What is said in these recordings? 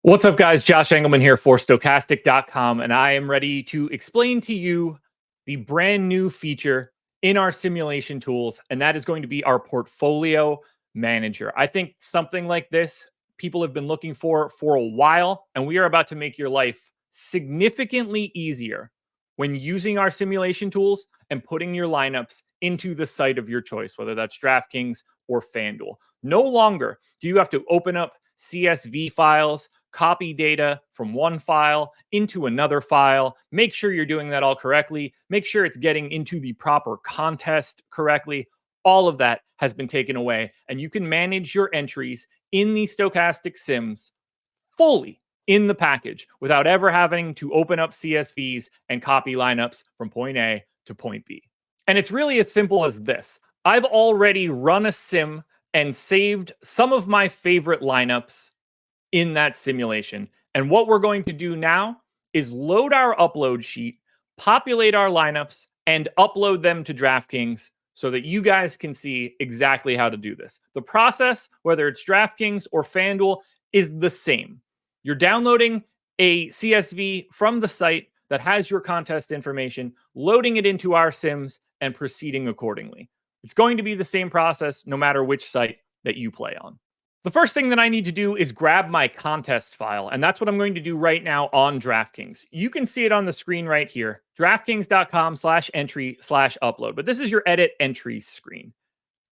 What's up, guys? Josh Engelman here for Stokastic.com, and I am ready to explain to you the brand new feature in our simulation tools, and that is going to be our portfolio manager. I think something like this people have been looking for a while, and we are about to make your life significantly easier when using our simulation tools and putting your lineups into the site of your choice, whether that's DraftKings or FanDuel. No longer do you have to open up CSV files, copy data from one file into another file, make sure you're doing that all correctly, make sure it's getting into the proper contest correctly. All of that has been taken away, and you can manage your entries in the Stokastic Sims fully in the package without ever having to open up CSVs and copy lineups from point A to point B. And it's really as simple as this. I've already run a sim and saved some of my favorite lineups in that simulation. And what we're going to do now is load our upload sheet, populate our lineups, and upload them to DraftKings so that you guys can see exactly how to do this. The process, whether it's DraftKings or FanDuel, is the same. You're downloading a CSV from the site that has your contest information, loading it into our sims, and proceeding accordingly. It's going to be the same process no matter which site that you play on. The first thing that I need to do is grab my contest file, and that's what I'm going to do right now on DraftKings. You can see it on the screen right here, DraftKings.com/entry/upload, but this is your edit entry screen.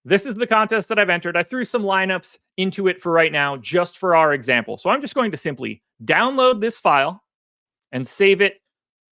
This is the contest that I've entered. I threw some lineups into it for right now, just for our example. So I'm just going to simply download this file and save it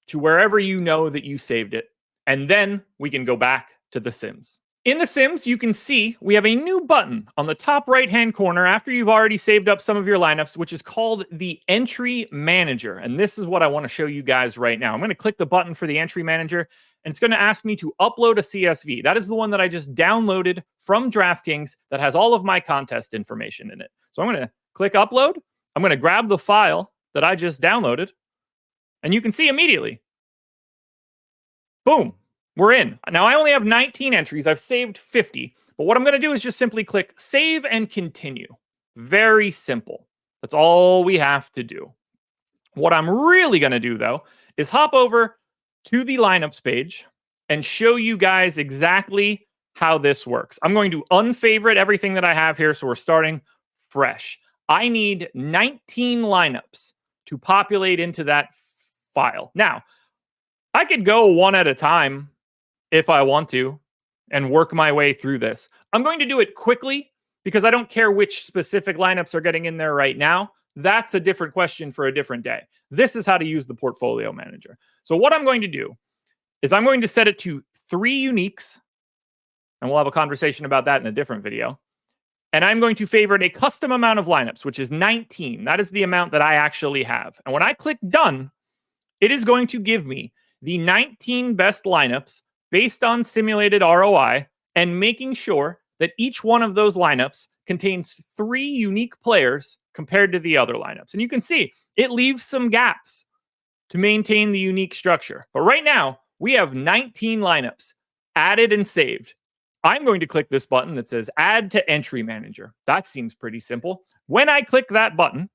to wherever you know that you saved it. And then we can go back to the Sims. In the Sims, you can see we have a new button on the top right-hand corner after you've already saved up some of your lineups, which is called the Entry Manager. And this is what I want to show you guys right now. I'm going to click the button for the Entry Manager, and it's going to ask me to upload a CSV. That is the one that I just downloaded from DraftKings that has all of my contest information in it. So I'm going to click Upload. I'm going to grab the file that I just downloaded, and you can see immediately. Boom. We're in. Now, I only have 19 entries. I've saved 50. But what I'm going to do is just simply click Save and Continue. Very simple. That's all we have to do. What I'm really going to do, though, is hop over to the lineups page and show you guys exactly how this works. I'm going to unfavorite everything that I have here, so we're starting fresh. I need 19 lineups to populate into that file. Now, I could go one at a time if I want to and work my way through this. I'm going to do it quickly because I don't care which specific lineups are getting in there right now. That's a different question for a different day. This is how to use the portfolio manager. So what I'm going to do is I'm going to set it to 3 uniques, and we'll have a conversation about that in a different video. And I'm going to favorite a custom amount of lineups, which is 19. That is the amount that I actually have. And when I click done, it is going to give me the 19 best lineups based on simulated ROI, and making sure that each one of those lineups contains 3 unique players compared to the other lineups. And you can see it leaves some gaps to maintain the unique structure. But right now, we have 19 lineups added and saved. I'm going to click this button that says Add to Entry Manager. That seems pretty simple. When I click that button,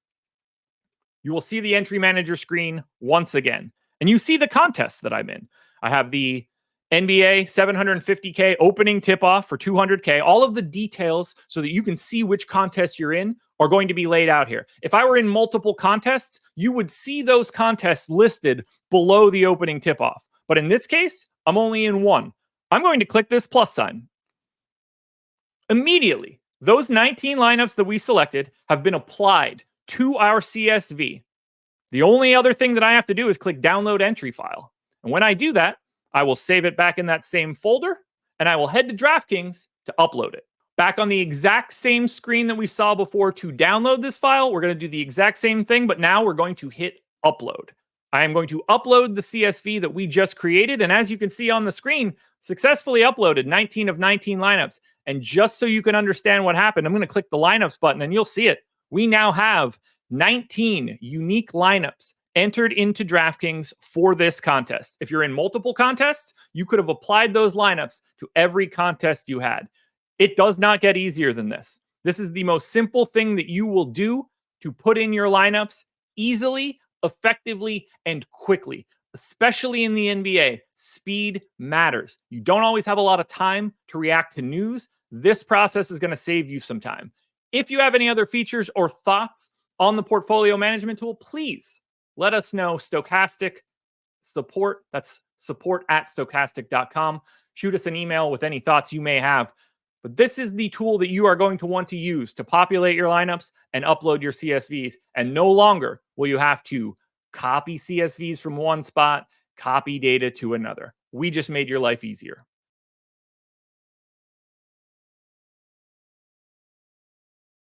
you will see the Entry Manager screen once again. And you see the contests that I'm in. I have the NBA 750K opening tip-off for 200K. All of the details so that you can see which contest you're in are going to be laid out here. If I were in multiple contests, you would see those contests listed below the opening tip-off. But in this case, I'm only in one. I'm going to click this plus sign. Immediately, those 19 lineups that we selected have been applied to our CSV. The only other thing that I have to do is click Download Entry File. And when I do that, I will save it back in that same folder, and I will head to DraftKings to upload it. Back on the exact same screen that we saw before to download this file, we're going to do the exact same thing, but now we're going to hit upload. I am going to upload the CSV that we just created, and as you can see on the screen, successfully uploaded 19 of 19 lineups. And just so you can understand what happened, I'm going to click the lineups button, and you'll see it. We now have 19 unique lineups entered into DraftKings for this contest. If you're in multiple contests, you could have applied those lineups to every contest you had. It does not get easier than this. This is the most simple thing that you will do to put in your lineups easily, effectively, and quickly. Especially in the NBA, speed matters. You don't always have a lot of time to react to news. This process is going to save you some time. If you have any other features or thoughts on the portfolio management tool, please let us know. Stokastic support, that's support@stokastic.com. Shoot us an email with any thoughts you may have. But this is the tool that you are going to want to use to populate your lineups and upload your CSVs. And no longer will you have to copy CSVs from one spot, copy data to another. We just made your life easier.